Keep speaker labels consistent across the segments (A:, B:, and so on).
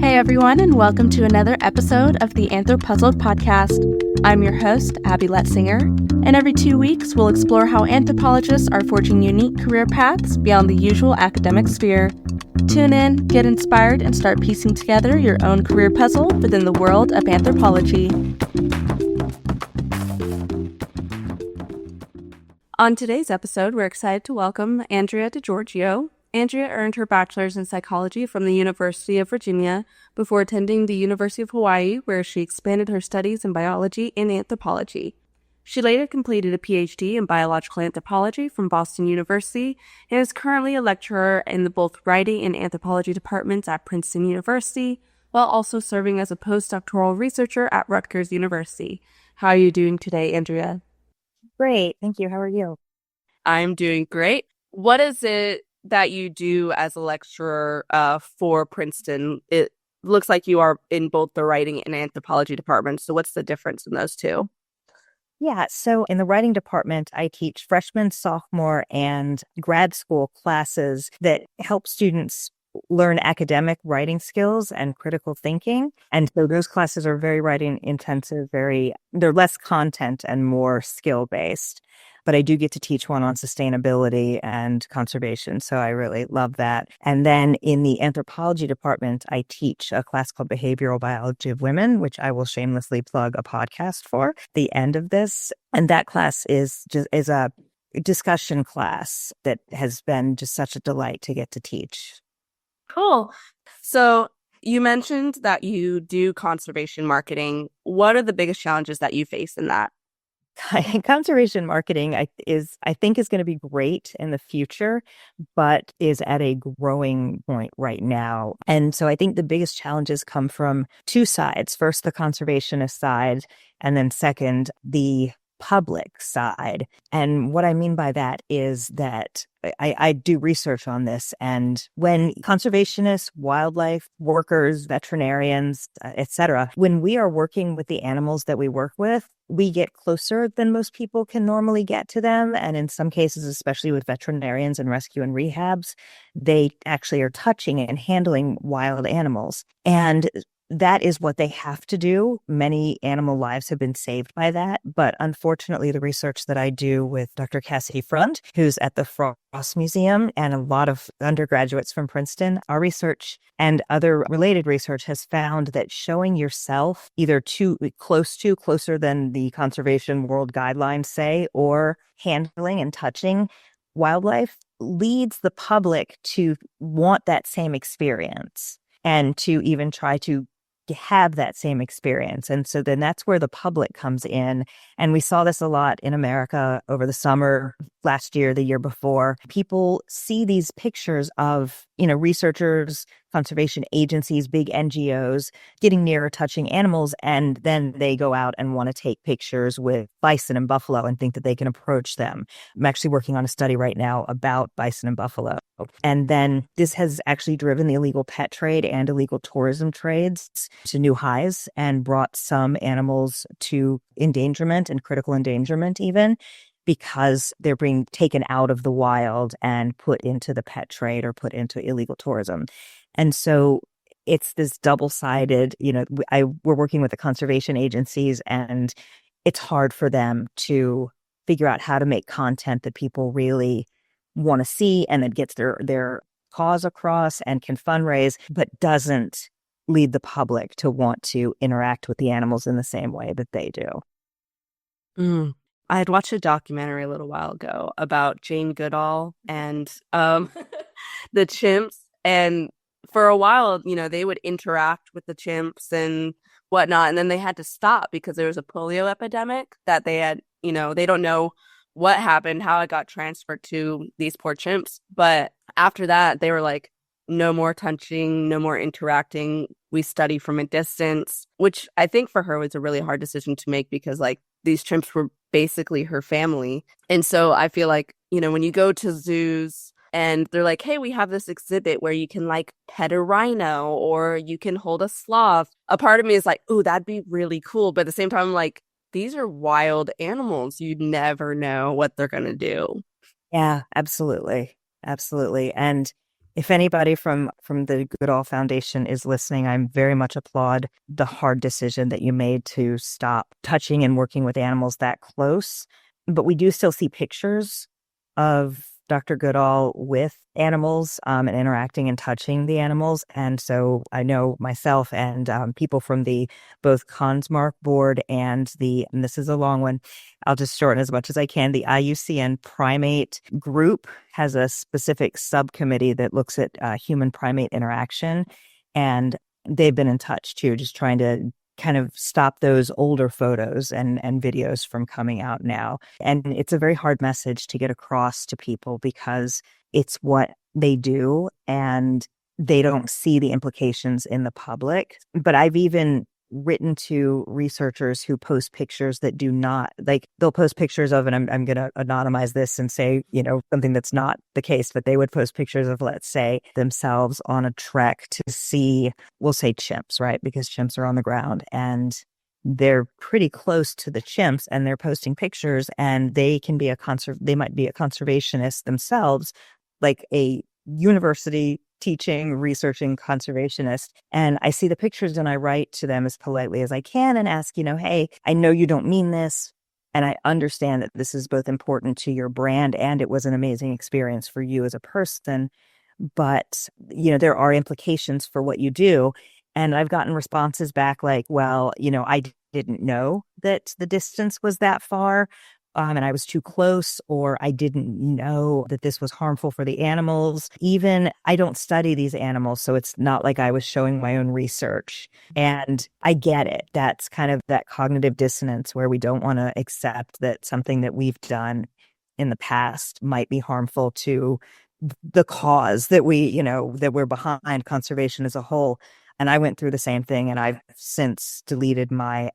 A: Hey everyone, and welcome to another episode of the AnthroPuzzled podcast. I'm your host, Abby Letzinger, and every 2 weeks we'll explore how anthropologists are forging unique career paths beyond the usual academic sphere. Tune in, get inspired, and start piecing together your own career puzzle within the world of anthropology. On today's episode, we're excited to welcome Andrea DiGiorgio. Andrea earned her bachelor's in psychology from the University of Virginia before attending the University of Hawaii, where she expanded her studies in biology and anthropology. She later completed a PhD in biological anthropology from Boston University and is currently a lecturer in the both writing and anthropology departments at Princeton University, while also serving as a postdoctoral researcher at Rutgers University. How are you doing today, Andrea?
B: Great. Thank you. How are you?
A: I'm doing great. What is it that you do as a lecturer for Princeton? It looks like you are in both the writing and anthropology departments. So what's the difference in those two?
B: Yeah. So in the writing department, I teach freshman, sophomore, and grad school classes that help students learn academic writing skills and critical thinking. And so those classes are very writing intensive, they're less content and more skill based. But I do get to teach one on sustainability and conservation. So I really love that. And then in the anthropology department, I teach a class called Behavioral Biology of Women, which I will shamelessly plug a podcast for at the end of this. And that class is a discussion class that has been just such a delight to get to teach.
A: Cool. So you mentioned that you do conservation marketing. What are the biggest challenges that you face in that?
B: Conservation marketing I think is going to be great in the future, but is at a growing point right now. And so I think the biggest challenges come from two sides. First, the conservationist side, and then second, the public side. And what I mean by that is that I do research on this. And when conservationists, wildlife workers, veterinarians, etc., when we are working with the animals that we work with, we get closer than most people can normally get to them. And in some cases, especially with veterinarians and rescue and rehabs, they actually are touching and handling wild animals. And that is what they have to do. Many animal lives have been saved by that. But unfortunately, the research that I do with Dr. Cassidy Front, who's at the Frost Museum, and a lot of undergraduates from Princeton, our research and other related research has found that showing yourself either closer than the conservation world guidelines say, or handling and touching wildlife leads the public to want that same experience and to even try to have that same experience. And so then that's where the public comes in. And we saw this a lot in America over the summer, last year, the year before. People see these pictures of, researchers, conservation agencies, big NGOs getting near or touching animals. And then they go out and want to take pictures with bison and buffalo and think that they can approach them. I'm actually working on a study right now about bison and buffalo. And then this has actually driven the illegal pet trade and illegal tourism trades to new highs and brought some animals to endangerment and critical endangerment even, because they're being taken out of the wild and put into the pet trade or put into illegal tourism. And so it's this double-sided, we're working with the conservation agencies, and it's hard for them to figure out how to make content that people really want to see and that gets their cause across and can fundraise, but doesn't lead the public to want to interact with the animals in the same way that they do.
A: I had watched a documentary a little while ago about Jane Goodall and the chimps. And for a while, they would interact with the chimps and whatnot. And then they had to stop because there was a polio epidemic that they had, they don't know what happened, how it got transferred to these poor chimps. But after that, they were like, no more touching, no more interacting. We study from a distance, which I think for her was a really hard decision to make because these chimps were basically her family. And so I feel like, when you go to zoos and they're like, hey, we have this exhibit where you can pet a rhino or you can hold a sloth. A part of me is like, oh, that'd be really cool. But at the same time, I'm like, these are wild animals. You never know what they're going to do.
B: Yeah, absolutely. Absolutely. And if anybody from the Goodall Foundation is listening, I'm very much applaud the hard decision that you made to stop touching and working with animals that close. But we do still see pictures of Dr. Goodall with animals and interacting and touching the animals. And so I know myself and people from the both Consmark board and this is a long one, I'll just shorten as much as I can. The IUCN primate group has a specific subcommittee that looks at human primate interaction. And they've been in touch too, just trying to kind of stop those older photos and videos from coming out now. And it's a very hard message to get across to people because it's what they do and they don't see the implications in the public. But I've even written to researchers who post pictures that do not, like they'll post pictures of, and I'm going to anonymize this and say, something that's not the case, but they would post pictures of, let's say, themselves on a trek to see, we'll say chimps, right? Because chimps are on the ground and they're pretty close to the chimps and they're posting pictures and they can be they might be a conservationist themselves, like a university teaching, researching conservationist. And I see the pictures and I write to them as politely as I can and ask, hey, I know you don't mean this. And I understand that this is both important to your brand and it was an amazing experience for you as a person. But, there are implications for what you do. And I've gotten responses back like, well, I didn't know that the distance was that far. And I was too close, or I didn't know that this was harmful for the animals. Even I don't study these animals, so it's not like I was showing my own research. And I get it. That's kind of that cognitive dissonance where we don't want to accept that something that we've done in the past might be harmful to the cause that that we're behind, conservation as a whole. And I went through the same thing, and I've since deleted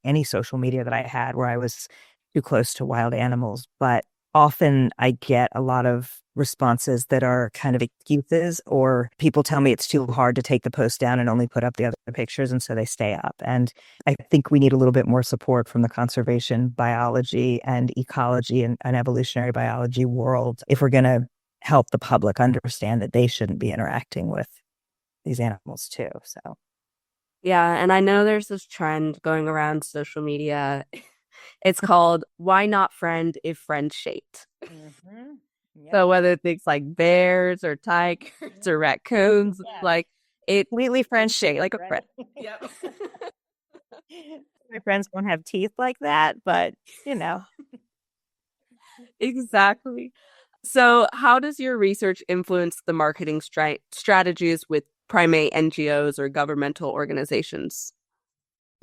B: any social media that I had where I was too close to wild animals. But often I get a lot of responses that are kind of excuses, or people tell me it's too hard to take the post down and only put up the other pictures, and so they stay up. And I think we need a little bit more support from the conservation biology and ecology and evolutionary biology world if we're going to help the public understand that they shouldn't be interacting with these animals too. So
A: Yeah, and I know there's this trend going around social media. It's called "Why Not Friend If Friend Shaped."
B: Yep.
A: So whether things like bears or tigers or raccoons, like it
B: Completely friend shaped, like a
A: right?
B: friend.
A: Yep.
B: My friends don't have teeth like that, but
A: Exactly. So, how does your research influence the marketing strategies with primate NGOs or governmental organizations?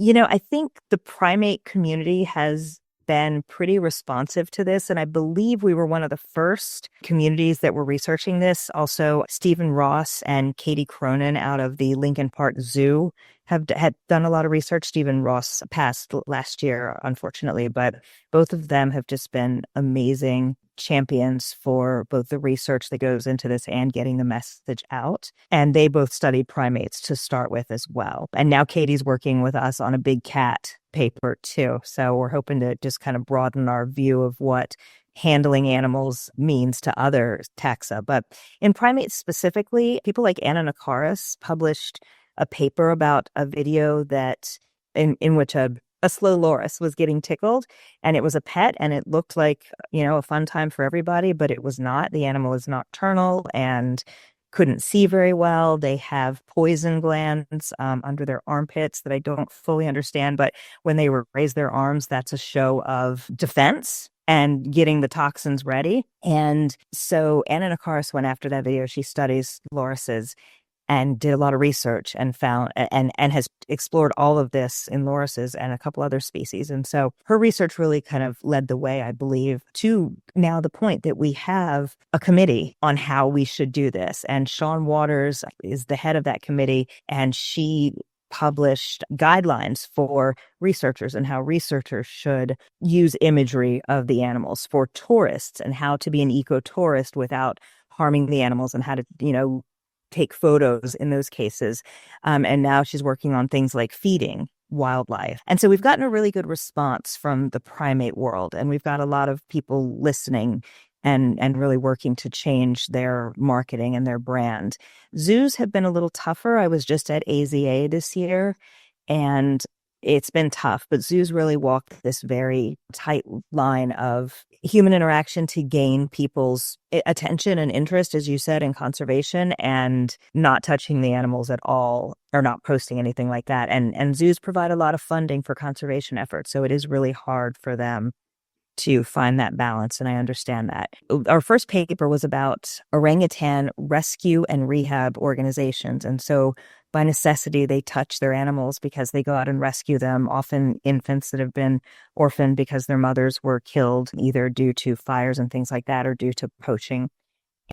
B: I think the primate community has been pretty responsive to this. And I believe we were one of the first communities that were researching this. Also, Stephen Ross and Katie Cronin out of the Lincoln Park Zoo had done a lot of research. Stephen Ross passed last year, unfortunately, but both of them have just been amazing champions for both the research that goes into this and getting the message out. And they both studied primates to start with as well. And now Katie's working with us on a big cat paper too. So we're hoping to just kind of broaden our view of what handling animals means to other taxa. But in primates specifically, people like Anna Nakaris published a paper about a video that in which a slow loris was getting tickled, and it was a pet, and it looked like, a fun time for everybody, but it was not. The animal is nocturnal and couldn't see very well. They have poison glands under their armpits that I don't fully understand, but when they raise their arms, that's a show of defense and getting the toxins ready. And so Anna Nakaris went after that video. She studies lorises and did a lot of research and found and has explored all of this in lorises and a couple other species. And so her research really kind of led the way, I believe, to now the point that we have a committee on how we should do this. And Shawn Waters is the head of that committee, and she published guidelines for researchers and how researchers should use imagery of the animals for tourists and how to be an eco-tourist without harming the animals and how to, take photos in those cases. And now she's working on things like feeding wildlife. And so we've gotten a really good response from the primate world. And we've got a lot of people listening and really working to change their marketing and their brand. Zoos have been a little tougher. I was just at AZA this year, and it's been tough, but zoos really walk this very tight line of human interaction to gain people's attention and interest, as you said, in conservation, and not touching the animals at all or not posting anything like that. And zoos provide a lot of funding for conservation efforts, so it is really hard for them to find that balance, and I understand that. Our first paper was about orangutan rescue and rehab organizations, and so by necessity, they touch their animals because they go out and rescue them, often infants that have been orphaned because their mothers were killed either due to fires and things like that or due to poaching.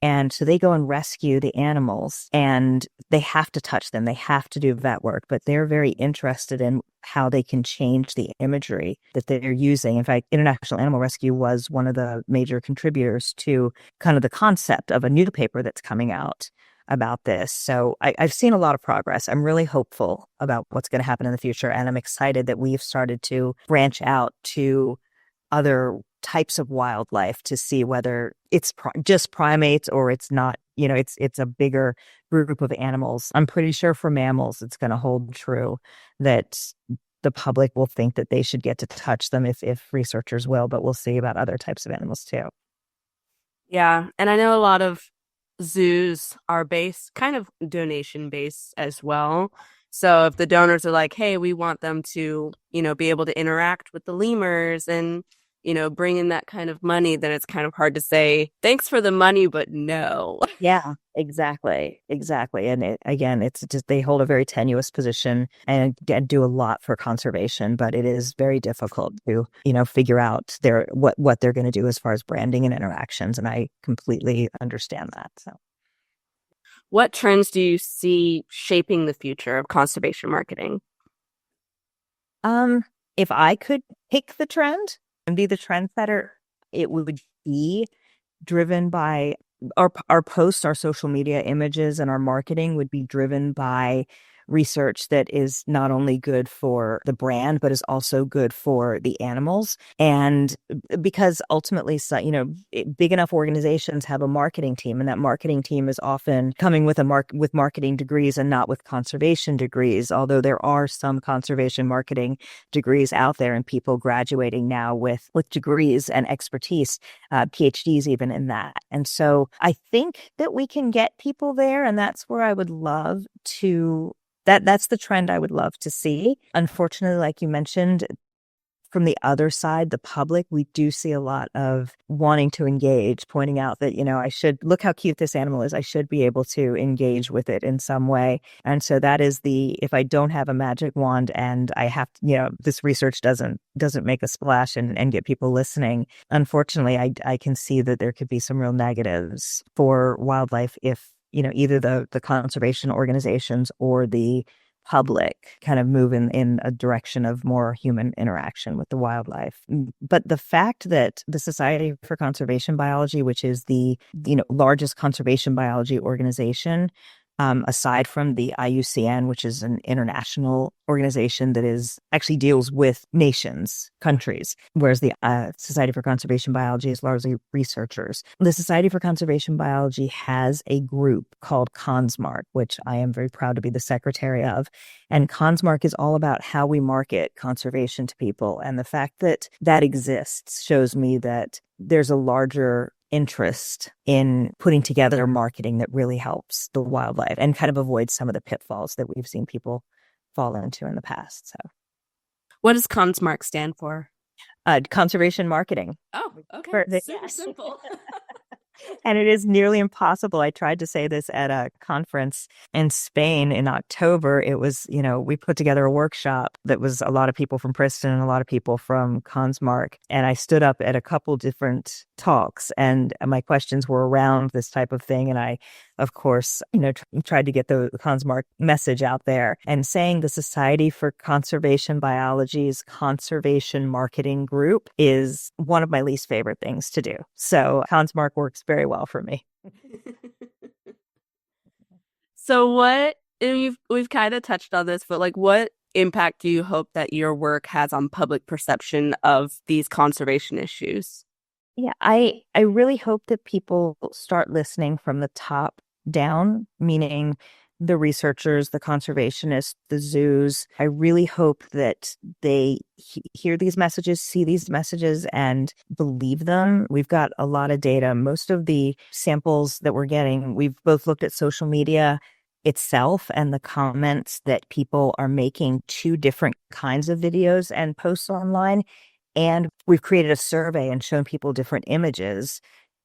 B: And so they go and rescue the animals, and they have to touch them. They have to do vet work, but they're very interested in how they can change the imagery that they're using. In fact, International Animal Rescue was one of the major contributors to kind of the concept of a new paper that's coming out about this. So I've seen a lot of progress. I'm really hopeful about what's going to happen in the future. And I'm excited that we've started to branch out to other types of wildlife to see whether it's just primates or it's not, it's a bigger group of animals. I'm pretty sure for mammals, it's going to hold true that the public will think that they should get to touch them if researchers will, but we'll see about other types of animals too.
A: Yeah, and I know a lot of zoos are based kind of donation based as well. So if the donors are like, hey, we want them to, be able to interact with the lemurs and, bring in that kind of money, then it's kind of hard to say, thanks for the money, but no.
B: Yeah, exactly. Exactly. And again, it's just they hold a very tenuous position and do a lot for conservation, but it is very difficult to, figure out what they're going to do as far as branding and interactions. And I completely understand that. So
A: What trends do you see shaping the future of conservation marketing?
B: if I could pick the trend and be the trendsetter, it would be driven by our posts, our social media images, and our marketing would be driven by research that is not only good for the brand, but is also good for the animals. And because ultimately, big enough organizations have a marketing team, and that marketing team is often coming with with marketing degrees and not with conservation degrees, although there are some conservation marketing degrees out there and people graduating now with degrees and expertise, PhDs even in that. And so I think that we can get people there, and that's where I would love to that's the trend I would love to see. Unfortunately, like you mentioned, from the other side, the public, we do see a lot of wanting to engage, pointing out that, I should look how cute this animal is. I should be able to engage with it in some way. And so that is if I don't have a magic wand and I have, this research doesn't make a splash and get people listening. Unfortunately, I can see that there could be some real negatives for wildlife if, either the conservation organizations or the public kind of move in a direction of more human interaction with the wildlife. But the fact that the Society for Conservation Biology, which is the largest conservation biology organization, aside from the IUCN, which is an international organization that actually deals with nations, countries, whereas the Society for Conservation Biology is largely researchers. The Society for Conservation Biology has a group called ConsMark, which I am very proud to be the secretary of. And ConsMark is all about how we market conservation to people. And the fact that that exists shows me that there's a larger interest in putting together marketing that really helps the wildlife and kind of avoids some of the pitfalls that we've seen people fall into in the past. So,
A: what does ConsMark stand for?
B: Conservation marketing.
A: Oh, okay. Super
B: Yes.
A: simple.
B: And it is nearly impossible. I tried to say this at a conference in Spain in October. It was, we put together a workshop that was a lot of people from Princeton and a lot of people from ConsMark. And I stood up at a couple different talks and my questions were around this type of thing. And I, of course, tried to get the ConsMark message out there and saying the Society for Conservation Biology's conservation marketing group is one of my least favorite things to do. So ConsMark works very well for me.
A: So we've kind of touched on this, but what impact do you hope that your work has on public perception of these conservation issues?
B: Yeah, I really hope that people start listening from the top down, meaning the researchers, the conservationists, the zoos. I really hope that they hear these messages, see these messages, and believe them. We've got a lot of data. Most of the samples that we're getting, we've both looked at social media itself and the comments that people are making to different kinds of videos and posts online. And we've created a survey and shown people different images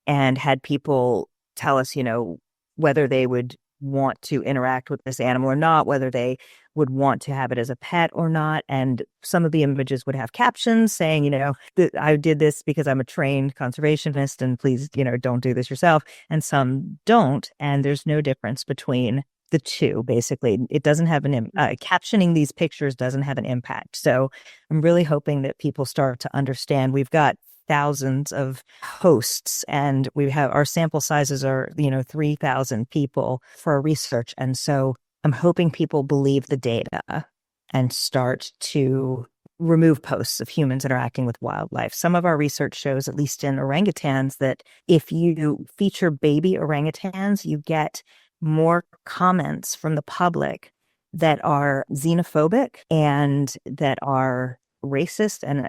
B: and had people tell us, whether they would want to interact with this animal or not, whether they would want to have it as a pet or not. And some of the images would have captions saying, I did this because I'm a trained conservationist and please, don't do this yourself. And some don't. And there's no difference between the two. Basically, it doesn't have captioning these pictures doesn't have an impact. So I'm really hoping that people start to understand. We've got thousands of hosts and we have our sample sizes are 3,000 people for our research, and so I'm hoping people believe the data and start to remove posts of humans interacting with wildlife. Some of our research shows, at least in orangutans, that if you feature baby orangutans, you get more comments from the public that are xenophobic and that are racist and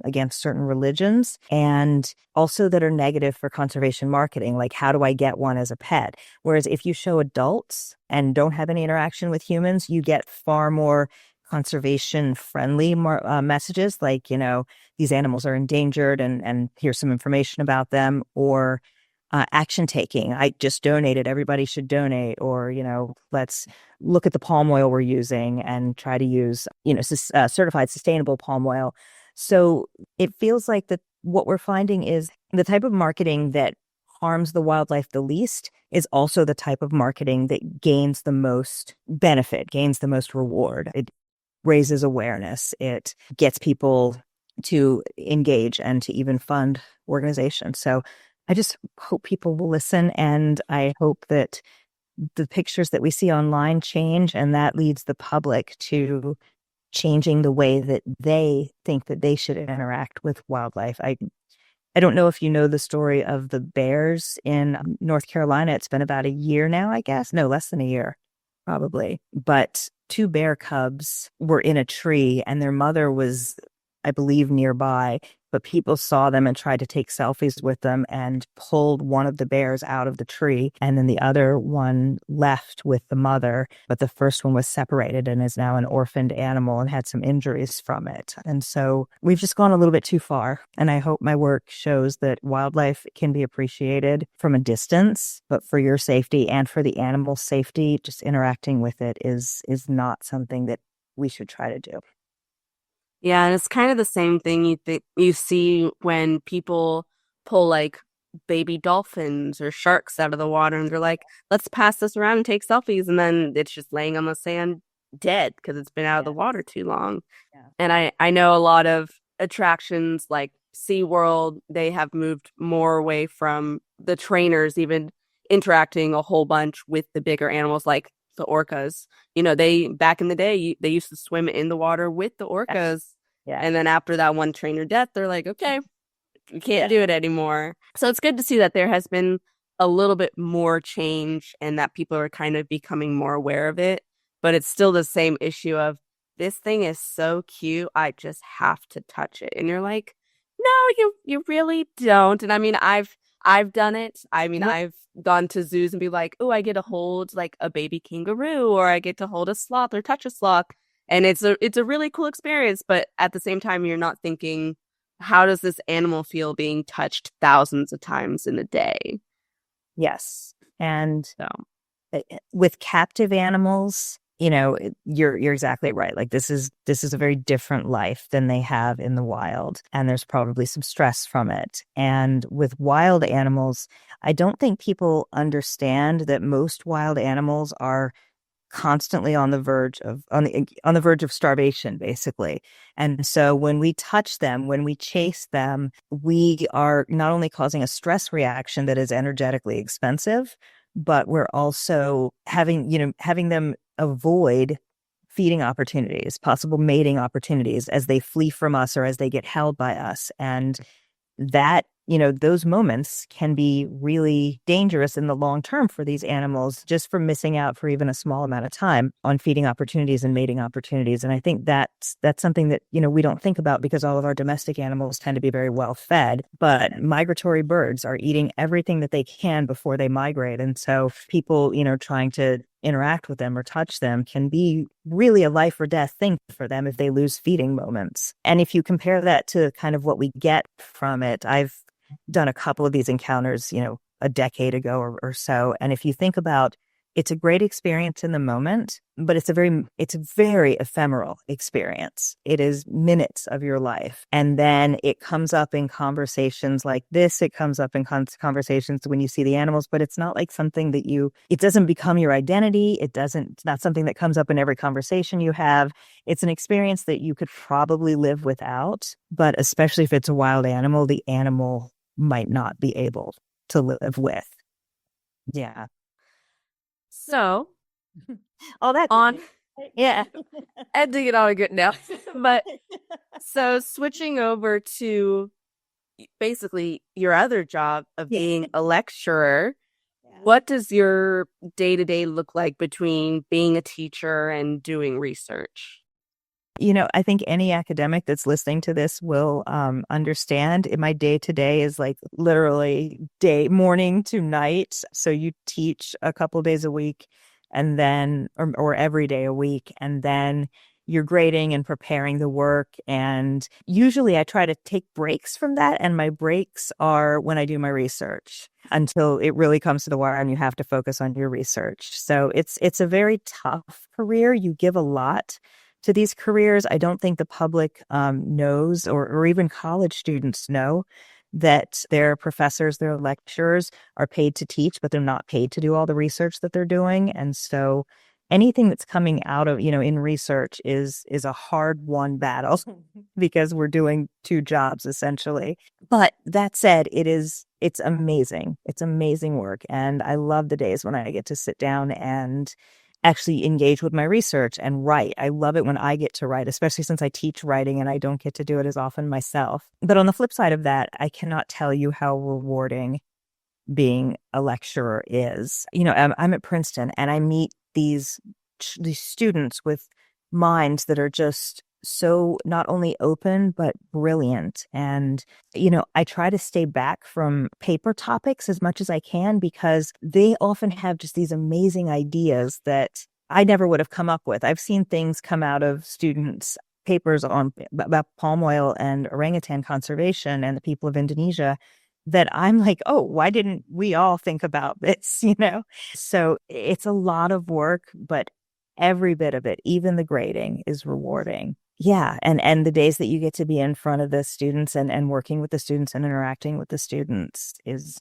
B: against certain religions, and also that are negative for conservation marketing, like how do I get one as a pet? Whereas if you show adults and don't have any interaction with humans, you get far more conservation friendly messages like, these animals are endangered and here's some information about them, or action taking. I just donated. Everybody should donate. Or, let's look at the palm oil we're using and try to use, certified sustainable palm oil. So it feels like that what we're finding is the type of marketing that harms the wildlife the least is also the type of marketing that gains the most benefit, gains the most reward. It raises awareness. It gets people to engage and to even fund organizations. So I just hope people will listen, and I hope that the pictures that we see online change, and that leads the public to changing the way that they think that they should interact with wildlife. I don't know if you know the story of the bears in North Carolina. It's been about a year now, I guess. No, less than a year, probably. But two bear cubs were in a tree, and their mother was, I believe, nearby. But people saw them and tried to take selfies with them and pulled one of the bears out of the tree. And then the other one left with the mother. But the first one was separated and is now an orphaned animal and had some injuries from it. And so we've just gone a little bit too far. And I hope my work shows that wildlife can be appreciated from a distance, but for your safety and for the animal's safety, just interacting with it is not something that we should try to do.
A: Yeah, and it's kind of the same thing you see when people pull like baby dolphins or sharks out of the water and they're like, let's pass this around and take selfies, and then it's just laying on the sand dead because it's been out of the
B: Yeah.
A: water too long.
B: Yeah.
A: And I know a lot of attractions like SeaWorld, they have moved more away from the trainers even interacting a whole bunch with the bigger animals like the orcas. They back in the day, they used to swim in the water with the
B: Yes.
A: orcas.
B: Yeah.
A: And then after that one trainer death, they're like, okay, we can't
B: Yeah.
A: do it anymore. So it's good to see that there has been a little bit more change and that people are kind of becoming more aware of it. But it's still the same issue of this thing is so cute, I just have to touch it. And you're like, no, you really don't. And I mean, I've done it. I mean,
B: What?
A: I've gone to zoos and be like, oh, I get to hold like a baby kangaroo, or I get to hold a sloth or touch a sloth. And it's a really cool experience, but at the same time, you're not thinking, how does this animal feel being touched thousands of times in a day?
B: Yes. And
A: So
B: with captive animals, you're exactly right. Like this is a very different life than they have in the wild, and there's probably some stress from it. And with wild animals, I don't think people understand that most wild animals are constantly on the verge of starvation, basically. And so when we touch them, when we chase them, we are not only causing a stress reaction that is energetically expensive, but we're also having them avoid feeding opportunities, possible mating opportunities as they flee from us or as they get held by us. And that those moments can be really dangerous in the long term for these animals just for missing out for even a small amount of time on feeding opportunities and mating opportunities. And I think that's something that, we don't think about because all of our domestic animals tend to be very well fed, but migratory birds are eating everything that they can before they migrate. And so people, trying to interact with them or touch them can be really a life or death thing for them if they lose feeding moments. And if you compare that to kind of what we get from it, I've done a couple of these encounters, a decade ago or so. And if you think about, it's a great experience in the moment, but it's a very ephemeral experience. It is minutes of your life. And then it comes up in conversations like this. It comes up in conversations when you see the animals, but it's not like something that it doesn't become your identity. It's not something that comes up in every conversation you have. It's an experience that you could probably live without, but especially if it's a wild animal, the animal might not be able to live with. Yeah.
A: So
B: Oh, that's
A: on
B: yeah.
A: ending it on a good note. But so switching over to basically your other job of
B: Yeah.
A: being a lecturer, what does your day-to-day look like between being a teacher and doing research?
B: I think any academic that's listening to this will understand. My day to day is like literally morning to night. So you teach a couple of days a week and then, or every day a week, and then you're grading and preparing the work. And usually I try to take breaks from that. And my breaks are when I do my research until it really comes to the wire and you have to focus on your research. So it's a very tough career. You give a lot to these careers. I don't think the public knows, or even college students know, that their professors, their lecturers are paid to teach, but they're not paid to do all the research that they're doing. And so anything that's coming out of, in research is a hard-won battle because we're doing two jobs essentially. But that said, it's amazing. It's amazing work. And I love the days when I get to sit down and actually engage with my research and write. I love it when I get to write, especially since I teach writing and I don't get to do it as often myself. But on the flip side of that, I cannot tell you how rewarding being a lecturer is. I'm at Princeton and I meet these students with minds that are just so not only open, but brilliant. And, I try to stay back from paper topics as much as I can because they often have just these amazing ideas that I never would have come up with. I've seen things come out of students' papers about palm oil and orangutan conservation and the people of Indonesia that I'm like, oh, why didn't we all think about this, So it's a lot of work, but every bit of it, even the grading, is rewarding. Yeah. And the days that you get to be in front of the students and working with the students and interacting with the students is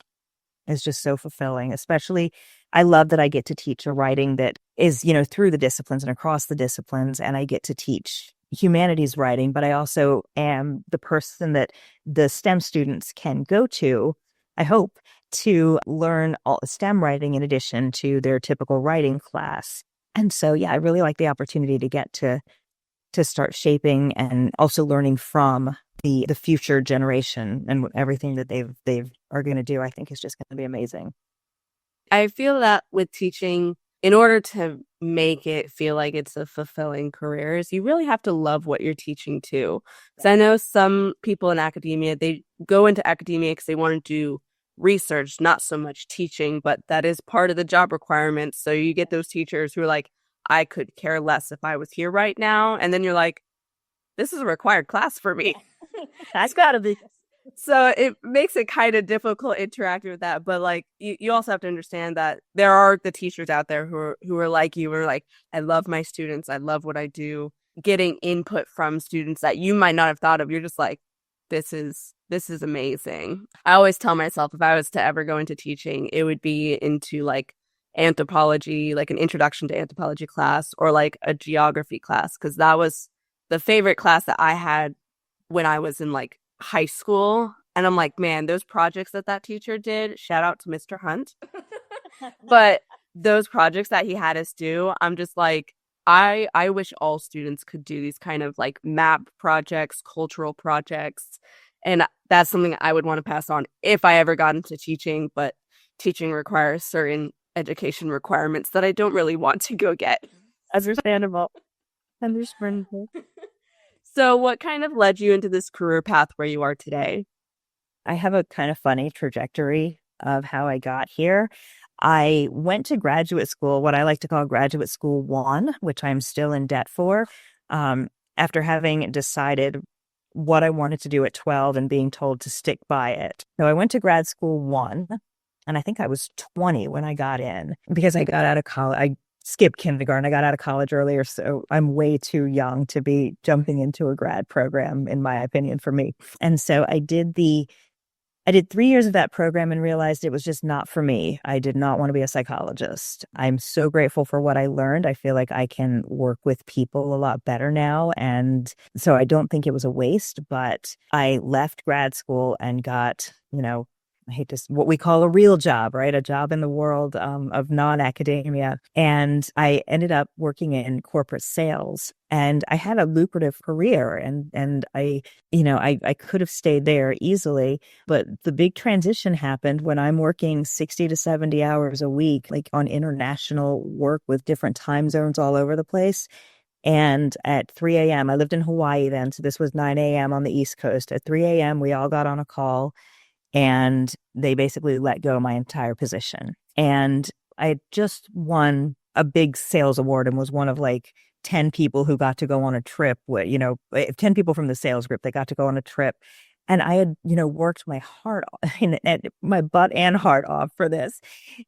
B: just so fulfilling. Especially, I love that I get to teach a writing that is, through the disciplines and across the disciplines, and I get to teach humanities writing, but I also am the person that the STEM students can go to, I hope, to learn all STEM writing in addition to their typical writing class. And so, yeah, I really like the opportunity to get to start shaping and also learning from the future generation and everything that they are going to do. I think is just going to be amazing.
A: I feel that with teaching, in order to make it feel like it's a fulfilling career, is you really have to love what you're teaching too. Because I know some people in academia, they go into academia because they want to do research, not so much teaching, but that is part of the job requirements. So you get those teachers who are like, I could care less if I was here right now. And then you're like, this is a required class for me.
B: That's got to be.
A: So it makes it kind of difficult interacting with that. But like you also have to understand that there are the teachers out there who are like you, are like, I love my students, I love what I do. Getting input from students that you might not have thought of, you're just like, this is amazing. I always tell myself if I was to ever go into teaching, it would be into like anthropology, like an introduction to anthropology class, or like a geography class, because that was the favorite class that I had when I was in like high school. And I'm like, man, those projects that teacher did, shout out to Mr. Hunt. But those projects that he had us do, I'm just like, I wish all students could do these kind of like map projects, cultural projects. And that's something I would want to pass on if I ever got into teaching, but teaching requires certain education requirements that I don't really want to go get.
B: Understandable. Understandable.
A: So, what kind of led you into this career path where you are today?
B: I have a kind of funny trajectory of how I got here. I went to graduate school, what I like to call graduate school one, which I'm still in debt for, um, after having decided what I wanted to do at 12 and being told to stick by it. So I went to grad school one, and I think I was 20 when I got in because I got out of college. I skipped kindergarten. I got out of college earlier, so I'm way too young to be jumping into a grad program, in my opinion, for me. And so I did 3 years of that program and realized it was just not for me. I did not want to be a psychologist. I'm so grateful for what I learned. I feel like I can work with people a lot better now. And so I don't think it was a waste, but I left grad school and got, I hate this, what we call a real job, right? A job in the world of non-academia. And I ended up working in corporate sales, and I had a lucrative career, and I could have stayed there easily, but the big transition happened when I'm working 60 to 70 hours a week, like on international work with different time zones all over the place. And at 3 a.m., I lived in Hawaii then, so this was 9 a.m. on the East Coast. At 3 a.m., we all got on a call, and they basically let go my entire position. And I had just won a big sales award and was one of like 10 people who got to go on a trip with, 10 people from the sales group that got to go on a trip. And I had, worked my heart and my butt and heart off for this.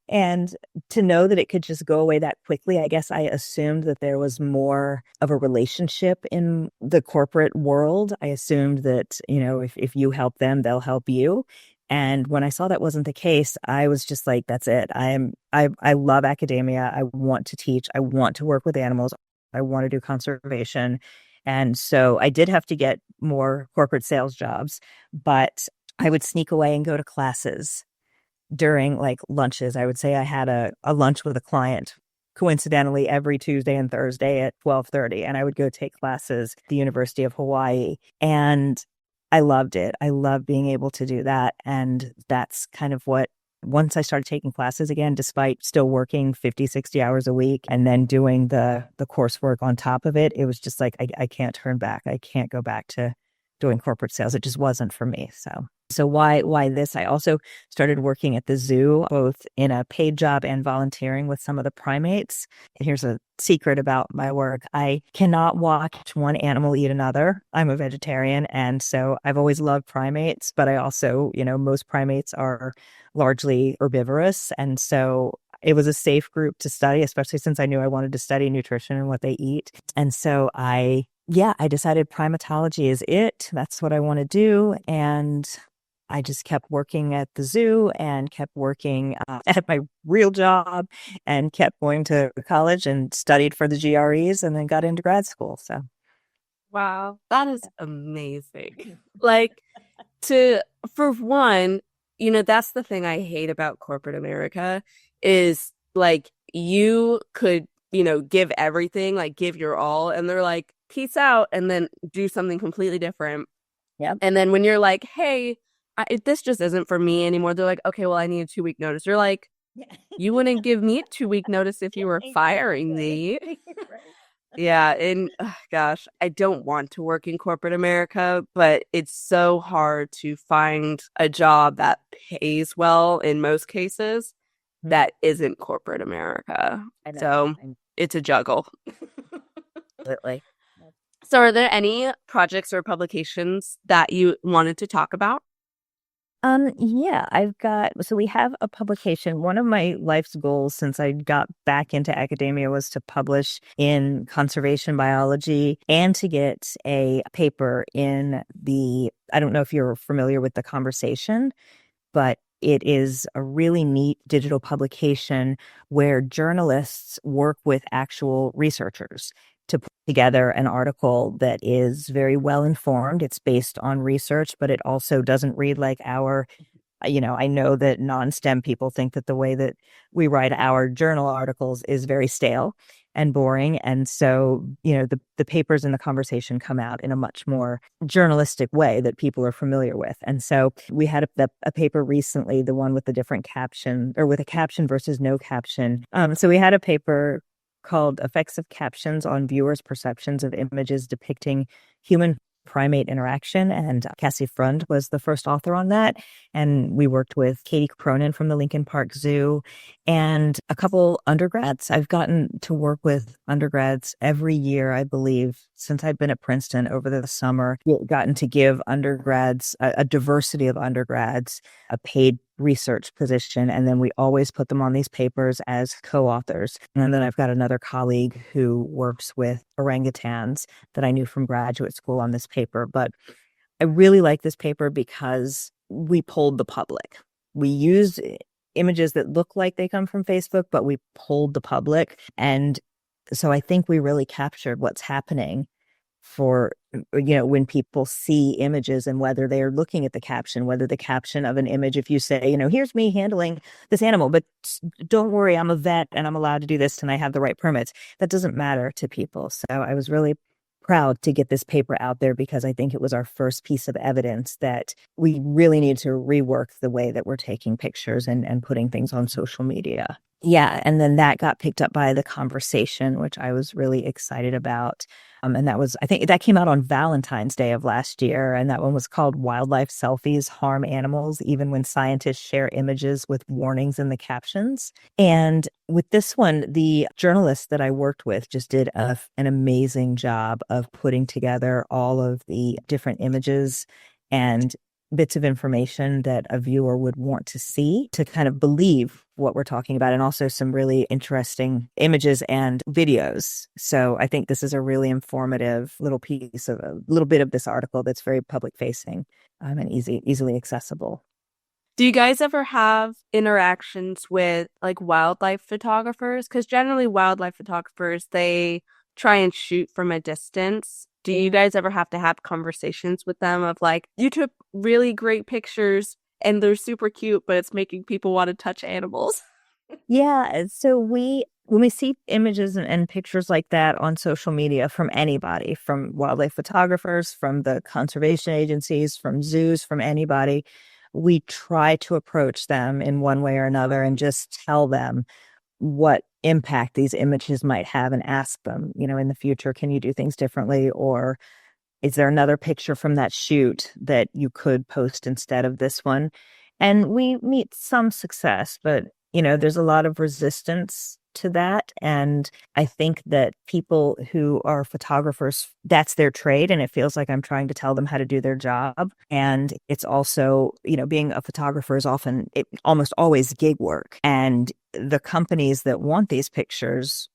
B: And to know that it could just go away that quickly, I guess I assumed that there was more of a relationship in the corporate world. I assumed that, if you help them, they'll help you. And when I saw that wasn't the case, I was just like, that's it. I love academia. I want to teach. I want to work with animals. I want to do conservation. And so I did have to get more corporate sales jobs, but I would sneak away and go to classes during like lunches. I would say I had a lunch with a client coincidentally every Tuesday and Thursday at 12:30, and I would go take classes at the University of Hawaii. And I loved it. I love being able to do that. And that's kind of what, once I started taking classes again, despite still working 50, 60 hours a week and then doing the coursework on top of it, it was just like, I can't turn back. I can't go back to doing corporate sales. It just wasn't for me. So why this? I also started working at the zoo, both in a paid job and volunteering with some of the primates. Here's a secret about my work. I cannot watch one animal eat another. I'm a vegetarian. And so I've always loved primates, but I also, most primates are largely herbivorous. And so it was a safe group to study, especially since I knew I wanted to study nutrition and what they eat. And so I decided primatology is it. That's what I want to do. And I just kept working at the zoo and kept working at my real job and kept going to college and studied for the GREs and then got into grad school. So,
A: Wow, that is amazing. Like, for one, that's the thing I hate about corporate America is like you could, give everything, like give your all, and they're like, peace out, and then do something completely different.
B: yep.
A: And then when you're like, hey, this just isn't for me anymore, they're like, okay, well, I need a 2-week notice. You're like, you wouldn't give me a 2-week notice if you were firing me.
B: Right.
A: Yeah, and gosh, I don't want to work in corporate America, but it's so hard to find a job that pays well in most cases that isn't corporate America.
B: I know.
A: So it's a juggle.
B: Absolutely.
A: So are there any projects or publications that you wanted to talk about?
B: Yeah, so we have a publication. One of my life's goals since I got back into academia was to publish in conservation biology and to get a paper in I don't know if you're familiar with The Conversation, but it is a really neat digital publication where journalists work with actual researchers to put together an article that is very well informed. It's based on research, but it also doesn't read like I know that non-STEM people think that the way that we write our journal articles is very stale. and boring. And so, the papers and the conversation come out in a much more journalistic way that people are familiar with. And so we had a paper recently, the one with the different caption, or with a caption versus no caption. So we had a paper called Effects of Captions on Viewers' Perceptions of Images Depicting Human Primate Interaction. And Cassie Frund was the first author on that. And we worked with Katie Cronin from the Lincoln Park Zoo and a couple undergrads. I've gotten to work with undergrads every year, I believe, since I've been at Princeton over the summer. We've gotten to give undergrads, a diversity of undergrads, a paid research position. And then we always put them on these papers as co-authors. And then I've got another colleague who works with orangutans that I knew from graduate school on this paper. But I really like this paper because we polled the public. We used images that look like they come from Facebook, but we polled the public. And so I think we really captured what's happening for, when people see images and whether they're looking at the caption, whether the caption of an image, if you say, here's me handling this animal, but don't worry, I'm a vet and I'm allowed to do this and I have the right permits. That doesn't matter to people. So I was really proud to get this paper out there because I think it was our first piece of evidence that we really need to rework the way that we're taking pictures and putting things on social media. Yeah. And then that got picked up by The Conversation, which I was really excited about. And I think that came out on Valentine's Day of last year. And that one was called Wildlife Selfies Harm Animals, Even When Scientists Share Images with Warnings in the Captions. And with this one, the journalist that I worked with just did an amazing job of putting together all of the different images and bits of information that a viewer would want to see to kind of believe what we're talking about, and also some really interesting images and videos. So I think this is a really informative little piece of a little bit of this article that's very public facing and easily accessible.
A: Do you guys ever have interactions with like wildlife photographers? Because generally wildlife photographers, they try and shoot from a distance. Do you guys ever have to have conversations with them of like, you took really great pictures and they're super cute, but it's making people want to touch animals?
B: Yeah. So when we see images and pictures like that on social media from anybody, from wildlife photographers, from the conservation agencies, from zoos, from anybody, we try to approach them in one way or another and just tell them what impact these images might have and ask them, in the future, can you do things differently? Or is there another picture from that shoot that you could post instead of this one? And we meet some success, but, there's a lot of resistance to that. And I think that people who are photographers, that's their trade. And it feels like I'm trying to tell them how to do their job. And it's also, being a photographer is almost always gig work. And the companies that want these pictures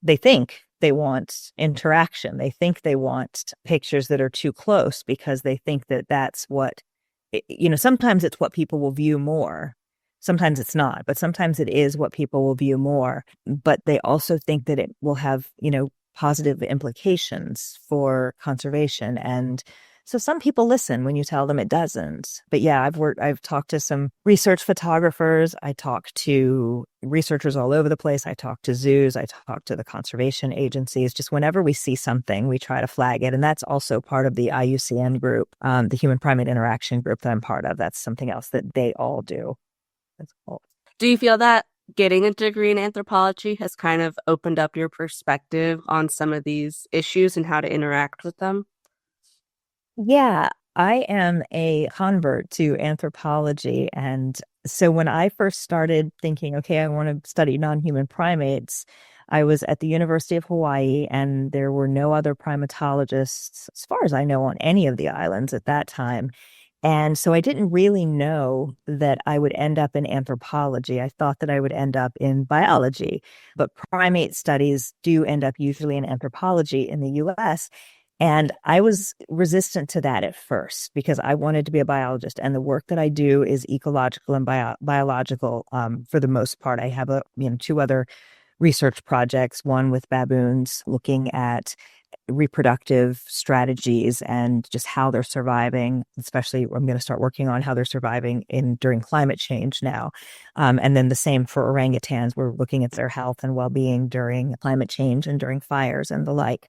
B: they think they want interaction. They think they want pictures that are too close because they think that that's what, sometimes it's what people will view more. Sometimes it's not, but sometimes it is what people will view more. But they also think that it will have, positive implications for conservation. And so some people listen when you tell them it doesn't. But yeah, I've talked to some research photographers. I talk to researchers all over the place. I talk to zoos. I talk to the conservation agencies. Just whenever we see something, we try to flag it. And that's also part of the IUCN group, the Human Primate Interaction group that I'm part of. That's something else that they all do. That's cool.
A: Do you feel that getting a degree in anthropology has kind of opened up your perspective on some of these issues and how to interact with them?
B: Yeah, I am a convert to anthropology. And so when I first started thinking, okay, I want to study non-human primates, I was at the University of Hawaii and there were no other primatologists, as far as I know, on any of the islands at that time. And so I didn't really know that I would end up in anthropology. I thought that I would end up in biology, but primate studies do end up usually in anthropology in the US. And I was resistant to that at first because I wanted to be a biologist. And the work that I do is ecological and biological for the most part. I have two other research projects, one with baboons looking at reproductive strategies and just how they're surviving. Especially, I'm going to start working on how they're surviving during climate change now. And then the same for orangutans. We're looking at their health and well-being during climate change and during fires and the like.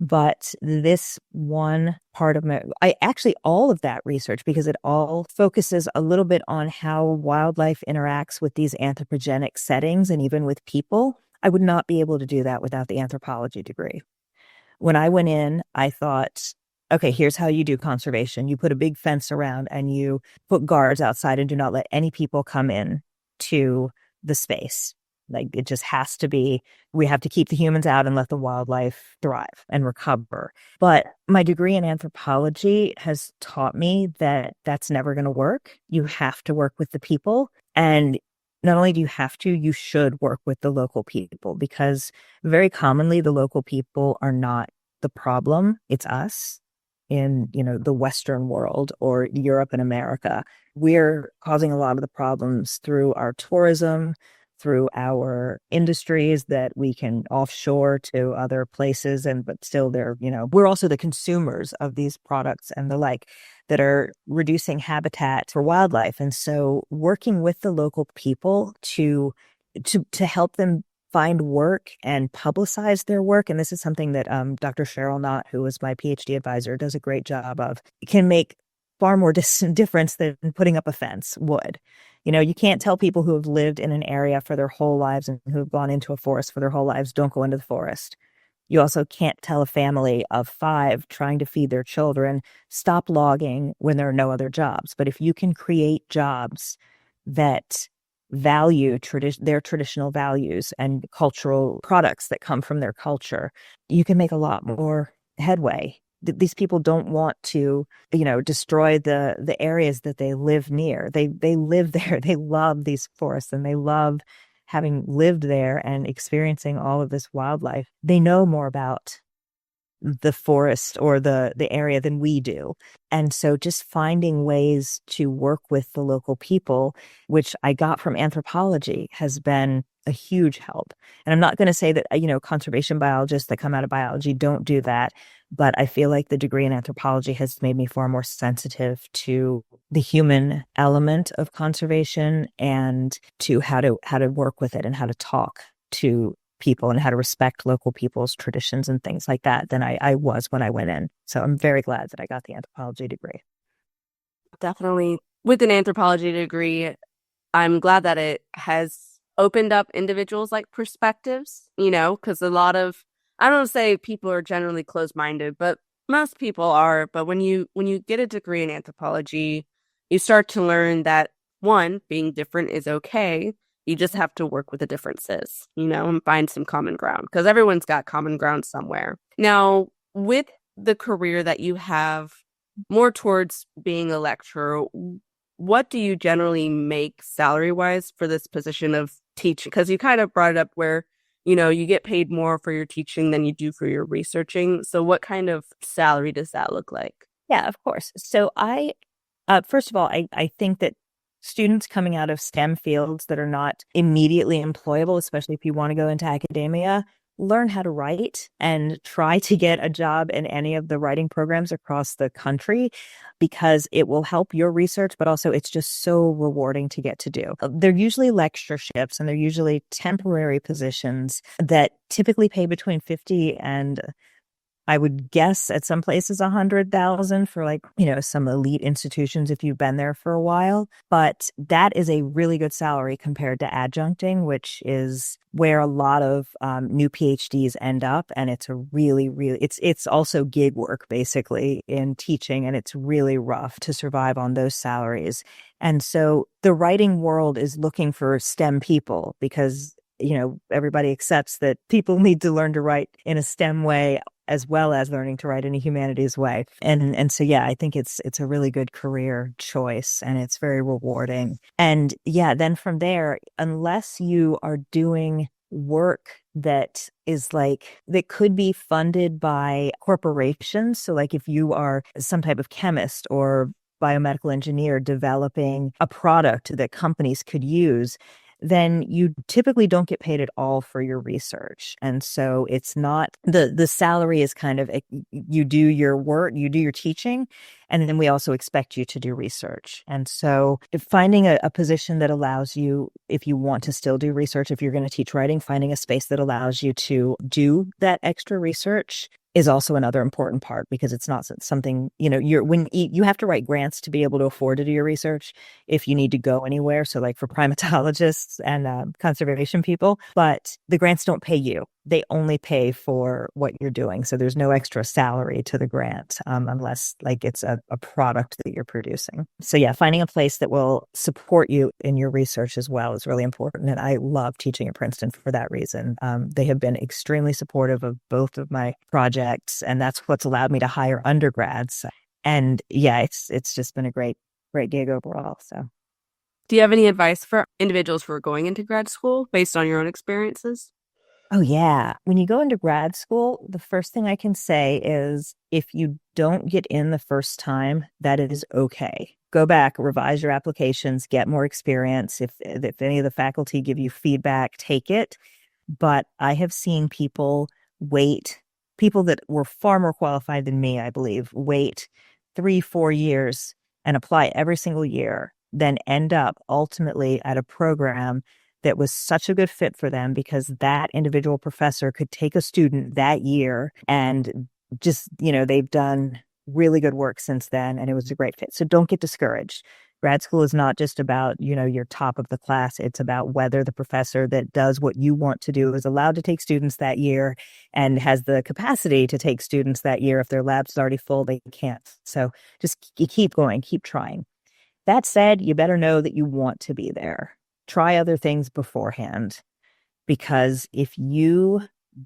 B: But this one part of all of that research, because it all focuses a little bit on how wildlife interacts with these anthropogenic settings and even with people. I would not be able to do that without the anthropology degree. When I went in, I thought, okay, here's how you do conservation. You put a big fence around and you put guards outside and do not let any people come in to the space. Like, it just has to be, we have to keep the humans out and let the wildlife thrive and recover. But my degree in anthropology has taught me that that's never going to work. You have to work with the people. And not only do you have to, you should work with the local people, because very commonly the local people are not the problem. It's us in, the Western world or Europe and America. We're causing a lot of the problems through our tourism, through our industries that we can offshore to other places. But still we're also the consumers of these products and the like that are reducing habitat for wildlife. And so working with the local people to help them find work and publicize their work. And this is something that Dr. Cheryl Knott, who was my PhD advisor, does a great job of, can make far more difference than putting up a fence would. You can't tell people who have lived in an area for their whole lives and who have gone into a forest for their whole lives, don't go into the forest. You also can't tell a family of 5 trying to feed their children, stop logging when there are no other jobs. But if you can create jobs that value their traditional values and cultural products that come from their culture, you can make a lot more headway. These people don't want to, destroy the areas that they live near. They live there. They love these forests and they love having lived there and experiencing all of this wildlife. They know more about the forest or the area than we do. And so just finding ways to work with the local people, which I got from anthropology, has been a huge help. And I'm not going to say that, conservation biologists that come out of biology don't do that, but I feel like the degree in anthropology has made me far more sensitive to the human element of conservation and to how to work with it and how to talk to people and how to respect local people's traditions and things like that than I was when I went in. So I'm very glad that I got the anthropology degree.
A: Definitely. With an anthropology degree, I'm glad that it has opened up individuals' like perspectives, because a lot of, I don't say people are generally closed-minded, but most people are. But when you get a degree in anthropology, you start to learn that, one, being different is okay. You just have to work with the differences, and find some common ground, because everyone's got common ground somewhere. Now, with the career that you have more towards being a lecturer, what do you generally make salary-wise for this position of teaching? Because you kind of brought it up where, you get paid more for your teaching than you do for your researching. So what kind of salary does that look like?
B: Yeah, of course. So first of all, I think that students coming out of STEM fields that are not immediately employable, especially if you want to go into academia, learn how to write and try to get a job in any of the writing programs across the country, because it will help your research, but also it's just so rewarding to get to do. They're usually lectureships and they're usually temporary positions that typically pay between 50 and, I would guess at some places 100,000 for some elite institutions if you've been there for a while. But that is a really good salary compared to adjuncting, which is where a lot of new PhDs end up. And it's a really, really, it's also gig work basically in teaching. And it's really rough to survive on those salaries. And so the writing world is looking for STEM people because, everybody accepts that people need to learn to write in a STEM way, as well as learning to write in a humanities way. And so, yeah, I think it's a really good career choice and it's very rewarding. And yeah, then from there, unless you are doing work that could be funded by corporations. So if you are some type of chemist or biomedical engineer developing a product that companies could use, then you typically don't get paid at all for your research. And so it's not the salary is kind of you do your work, you do your teaching, and then we also expect you to do research. And so finding a position that allows you, if you want to still do research, if you're going to teach writing, finding a space that allows you to do that extra research is also another important part, because it's not something, you have to write grants to be able to afford to do your research if you need to go anywhere. So like for primatologists and conservation people, but the grants don't pay you. They only pay for what you're doing. So there's no extra salary to the grant unless like it's a product that you're producing. So yeah, finding a place that will support you in your research as well is really important. And I love teaching at Princeton for that reason. They have been extremely supportive of both of my projects, and that's what's allowed me to hire undergrads. And yeah, it's just been a great gig overall. So
A: Do you have any advice for individuals who are going into grad school based on your own experiences?
B: oh, yeah. When you go into grad school, the first thing I can say is if you don't get in the first time, that is okay. Go back, revise your applications, get more experience. If any of the faculty give you feedback, take it. But I have seen people that were far more qualified than me, I believe, wait 3-4 years and apply every single year, then end up ultimately at a program that was such a good fit for them because that individual professor could take a student that year and just, they've done really good work since then, and it was a great fit. So don't get discouraged. Grad school is not just about, your top of the class. It's about whether the professor that does what you want to do is allowed to take students that year and has the capacity to take students that year. If their lab's already full, they can't. So just keep going, keep trying. That said, you better know that you want to be there. Try other things beforehand, because if you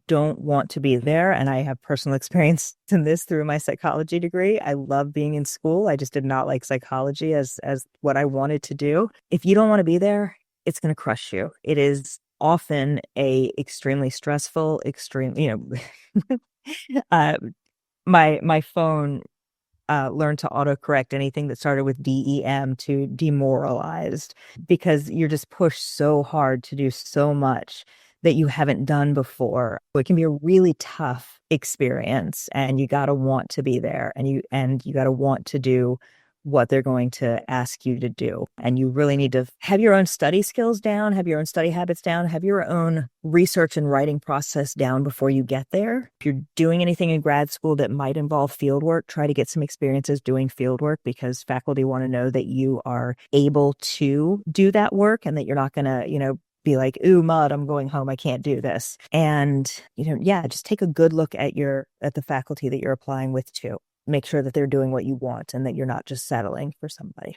B: don't want to be there, and I have personal experience in this through my psychology degree. I love being in school. I just did not like psychology as what I wanted to do. If you don't want to be there, it's going to crush you. It is often a extremely stressful, uh, my phone learned to autocorrect anything that started with DEM to demoralized, because you're just pushed so hard to do so much that you haven't done before. It can be a really tough experience, and you got to want to be there, and you got to want to do what they're going to ask you to do. And you really need to have your own study skills down, have your own study habits down, have your own research and writing process down before you get there. If you're doing anything in grad school that might involve field work, try to get some experiences doing field work, because faculty want to know that you are able to do that work and that you're not going to, be like, ooh, mud, I'm going home, I can't do this. And, just take a good look at the faculty that you're applying with too. Make sure that they're doing what you want and that you're not just settling for somebody.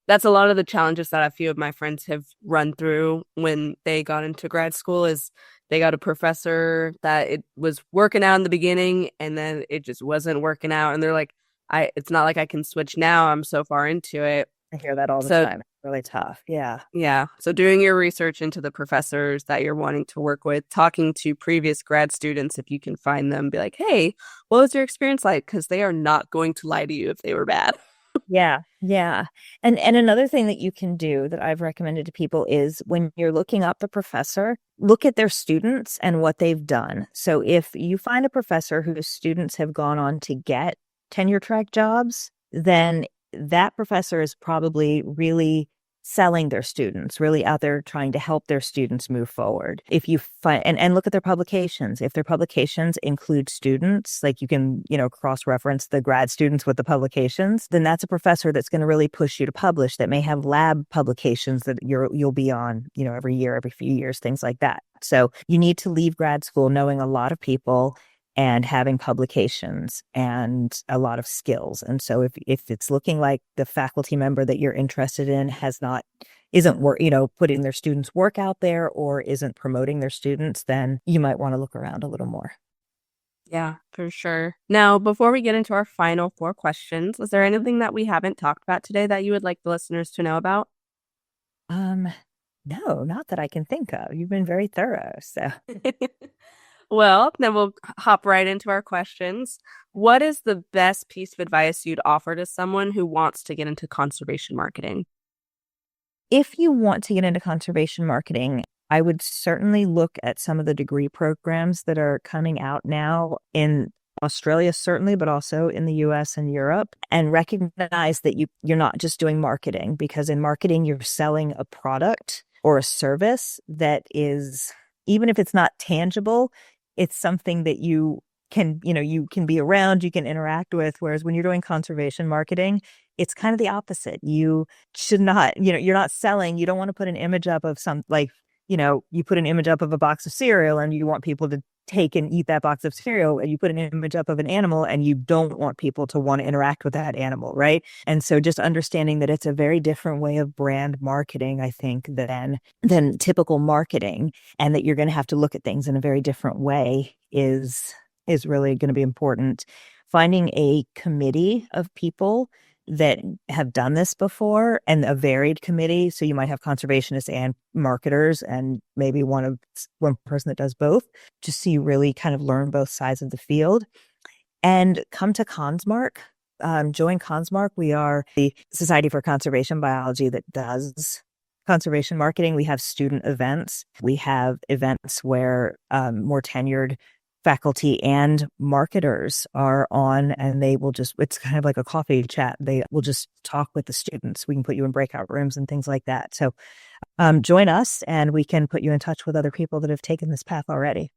A: That's a lot of the challenges that a few of my friends have run through when they got into grad school. Is they got a professor that it was working out in the beginning and then it just wasn't working out. And they're like, it's not like I can switch now. I'm so far into it.
B: I hear that all the
A: So
B: time. It's really tough. Yeah.
A: yeah. So doing your research into the professors that you're wanting to work with, talking to previous grad students, if you can find them, be like, hey, what was your experience like? Because they are not going to lie to you if they were bad.
B: Yeah. Yeah. And another thing that you can do that I've recommended to people is when you're looking up the professor, look at their students and what they've done. So if you find a professor whose students have gone on to get tenure track jobs, then that professor is probably really selling their students, really out there trying to help their students move forward. If you find and look at their publications. If their publications include students, like you can, cross-reference the grad students with the publications, then that's a professor that's going to really push you to publish, that may have lab publications that you'll be on, every year, every few years, things like that. So you need to leave grad school knowing a lot of people and having publications and a lot of skills. And so if it's looking like the faculty member that you're interested in isn't putting their students' work out there or isn't promoting their students, then you might want to look around a little more.
A: Yeah, for sure. Now, before we get into our final 4 questions, is there anything that we haven't talked about today that you would like the listeners to know about?
B: No, not that I can think of. You've been very thorough. So
A: Well, then we'll hop right into our questions. What is the best piece of advice you'd offer to someone who wants to get into conservation marketing?
B: If you want to get into conservation marketing, I would certainly look at some of the degree programs that are coming out now in Australia, certainly, but also in the US and Europe, and recognize that you're not just doing marketing, because in marketing, you're selling a product or a service that is, even if it's not tangible, it's something that you can be around, you can interact with. Whereas when you're doing conservation marketing, it's kind of the opposite. You should not, you're not selling. You don't want to put an image up of you put an image up of a box of cereal and you want people to take and eat that box of cereal, and you put an image up of an animal and you don't want people to want to interact with that animal, right? And so just understanding that it's a very different way of brand marketing, I think, than typical marketing, and that you're going to have to look at things in a very different way is really going to be important. Finding a committee of people that have done this before, and a varied committee. So you might have conservationists and marketers, and maybe one person that does both, just so you really kind of learn both sides of the field. And come to Consmark. Join Consmark. We are the Society for Conservation Biology that does conservation marketing. We have student events. We have events where more tenured faculty and marketers are on, and it's kind of like a coffee chat. They will just talk with the students. We can put you in breakout rooms and things like that. So join us, and we can put you in touch with other people that have taken this path already.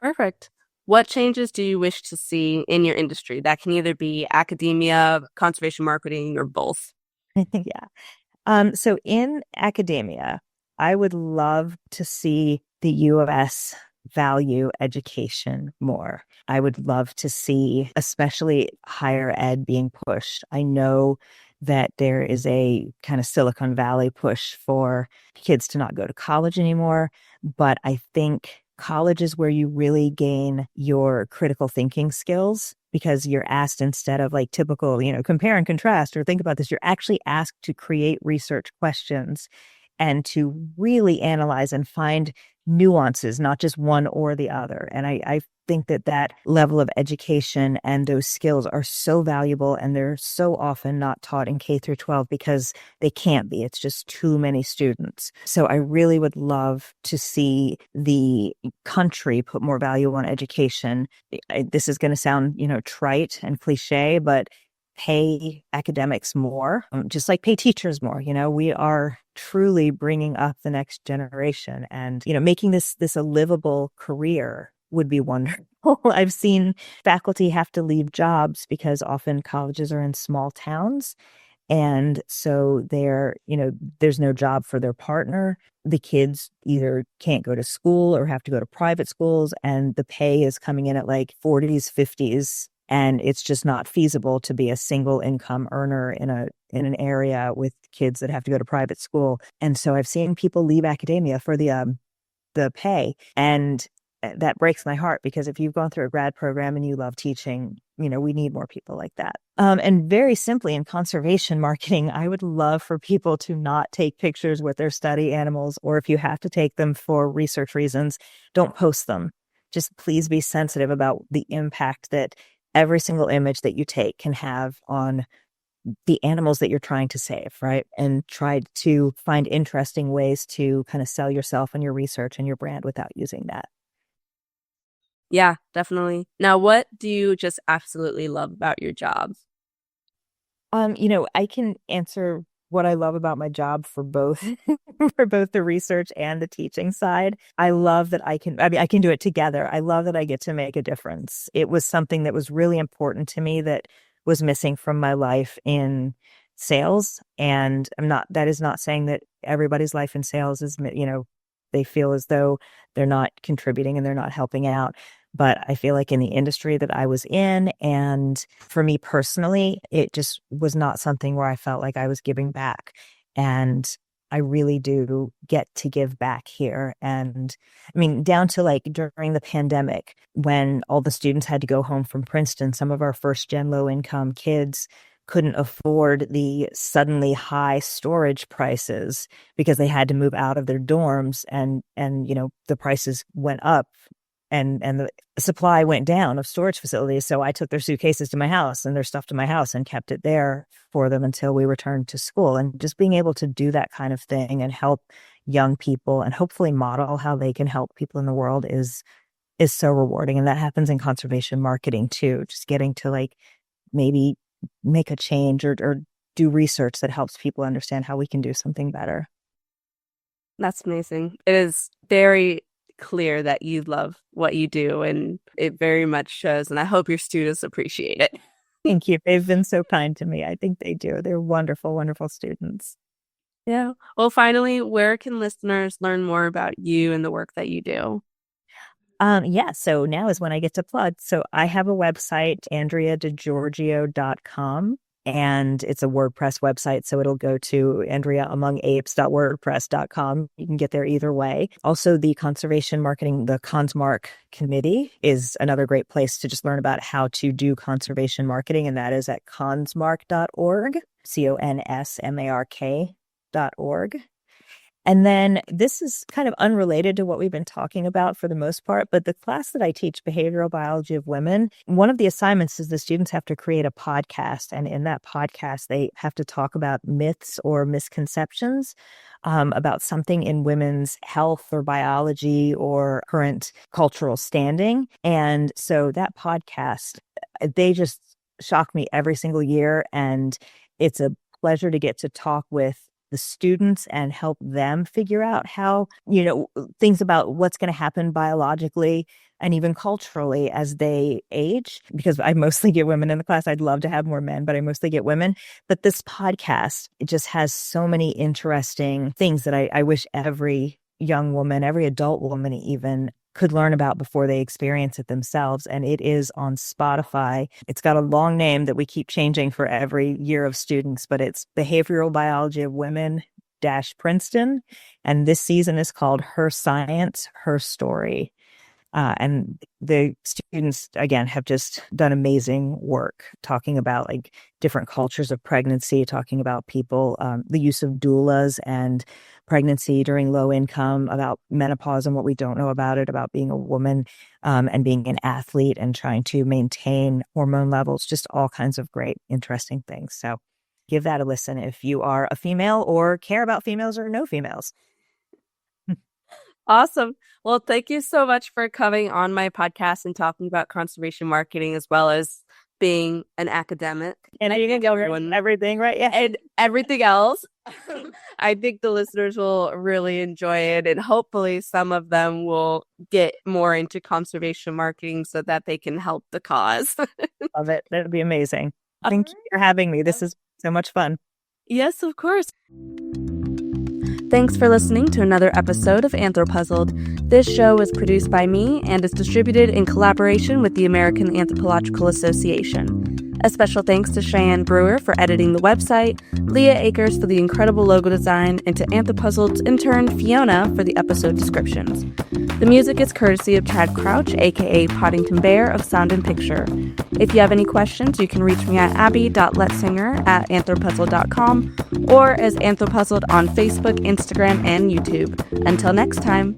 A: Perfect. What changes do you wish to see in your industry? That can either be academia, conservation marketing, or both.
B: Yeah. So in academia, I would love to see the U.S. value education more. I would love to see, especially higher ed, being pushed. I know that there is a kind of Silicon Valley push for kids to not go to college anymore, but I think college is where you really gain your critical thinking skills, because you're asked, instead of like typical, compare and contrast or think about this, you're actually asked to create research questions and to really analyze and find nuances, not just one or the other. And I think that level of education and those skills are so valuable, and they're so often not taught in K through 12 because they can't be. It's just too many students. So I really would love to see the country put more value on education. This is going to sound, trite and cliche, but pay academics more, just like pay teachers more. We are truly bringing up the next generation, and, making this a livable career would be wonderful. I've seen faculty have to leave jobs because often colleges are in small towns. And so there's no job for their partner. The kids either can't go to school or have to go to private schools, and the pay is coming in at like 40s, 50s. And it's just not feasible to be a single income earner in an area with kids that have to go to private school. And so I've seen people leave academia for the pay. And that breaks my heart, because if you've gone through a grad program and you love teaching, we need more people like that. And very simply, in conservation marketing, I would love for people to not take pictures with their study animals, or if you have to take them for research reasons, don't post them. Just please be sensitive about the impact that every single image that you take can have on the animals that you're trying to save, right? And try to find interesting ways to kind of sell yourself and your research and your brand without using that.
A: Yeah, definitely. Now, what do you just absolutely love about your job?
B: I can answer what I love about my job for both for both the research and the teaching side. I love that I can do it together. I love that I get to make a difference. It was something that was really important to me that was missing from my life in sales. And that is not saying that everybody's life in sales is, they feel as though they're not contributing and they're not helping out. But I feel like in the industry that I was in, and for me personally, it just was not something where I felt like I was giving back. And I really do get to give back here. And I mean, down to like during the pandemic, when all the students had to go home from Princeton, some of our first gen low income kids couldn't afford the suddenly high storage prices because they had to move out of their dorms, and the prices went up and the supply went down of storage facilities. So I took their suitcases to my house and their stuff to my house and kept it there for them until we returned to school. And just being able to do that kind of thing and help young people and hopefully model how they can help people in the world is so rewarding. And that happens in conservation marketing too, just getting to like maybe make a change or do research that helps people understand how we can do something better.
A: That's amazing. It is very clear that you love what you do, and it very much shows, and I hope your students appreciate it.
B: Thank you. They've been so kind to me. I think they do. They're wonderful, wonderful students.
A: Yeah. Well, finally, where can listeners learn more about you and the work that you do?
B: So now is when I get to plug. So I have a website, AndreaDiGiorgio.com. And it's a WordPress website, so it'll go to AndreaAmongApes.wordpress.com. You can get there either way. Also, the Conservation Marketing, the ConsMark Committee is another great place to just learn about how to do conservation marketing, and that is at consmark.org, CONSMARK.org. And then this is kind of unrelated to what we've been talking about for the most part, but the class that I teach, Behavioral Biology of Women, one of the assignments is the students have to create a podcast. And in that podcast, they have to talk about myths or misconceptions about something in women's health or biology or current cultural standing. And so that podcast, they just shock me every single year. And it's a pleasure to get to talk with the students and help them figure out how, things about what's going to happen biologically and even culturally as they age, because I mostly get women in the class. I'd love to have more men, but I mostly get women. But this podcast, it just has so many interesting things that I wish every young woman, every adult woman even, could learn about before they experience it themselves. And it is on Spotify. It's got a long name that we keep changing for every year of students, but it's Behavioral Biology of Women Princeton. And this season is called Her Science, Her Story. And the students, again, have just done amazing work talking about like different cultures of pregnancy, talking about people, the use of doulas and pregnancy during low income, about menopause and what we don't know about it, about being a woman and being an athlete and trying to maintain hormone levels, just all kinds of great, interesting things. So give that a listen if you are a female or care about females or know females.
A: Awesome. Well, thank you so much for coming on my podcast and talking about conservation marketing as well as being an academic.
B: And you can go everything, right? Yeah.
A: And everything else. I think the listeners will really enjoy it, and hopefully some of them will get more into conservation marketing so that they can help the cause.
B: Love it. That would be amazing. Thank you for having me. This is so much fun.
A: Yes, of course. Thanks for listening to another episode of AnthroPuzzled. This show is produced by me and is distributed in collaboration with the American Anthropological Association. A special thanks to Cheyenne Brewer for editing the website, Leah Akers for the incredible logo design, and to AnthroPuzzled's intern Fiona for the episode descriptions. The music is courtesy of Chad Crouch, aka Poddington Bear of Sound and Picture. If you have any questions, you can reach me at abby.lettsinger@anthropuzzled.com or as AnthroPuzzled on Facebook, Instagram, and YouTube. Until next time.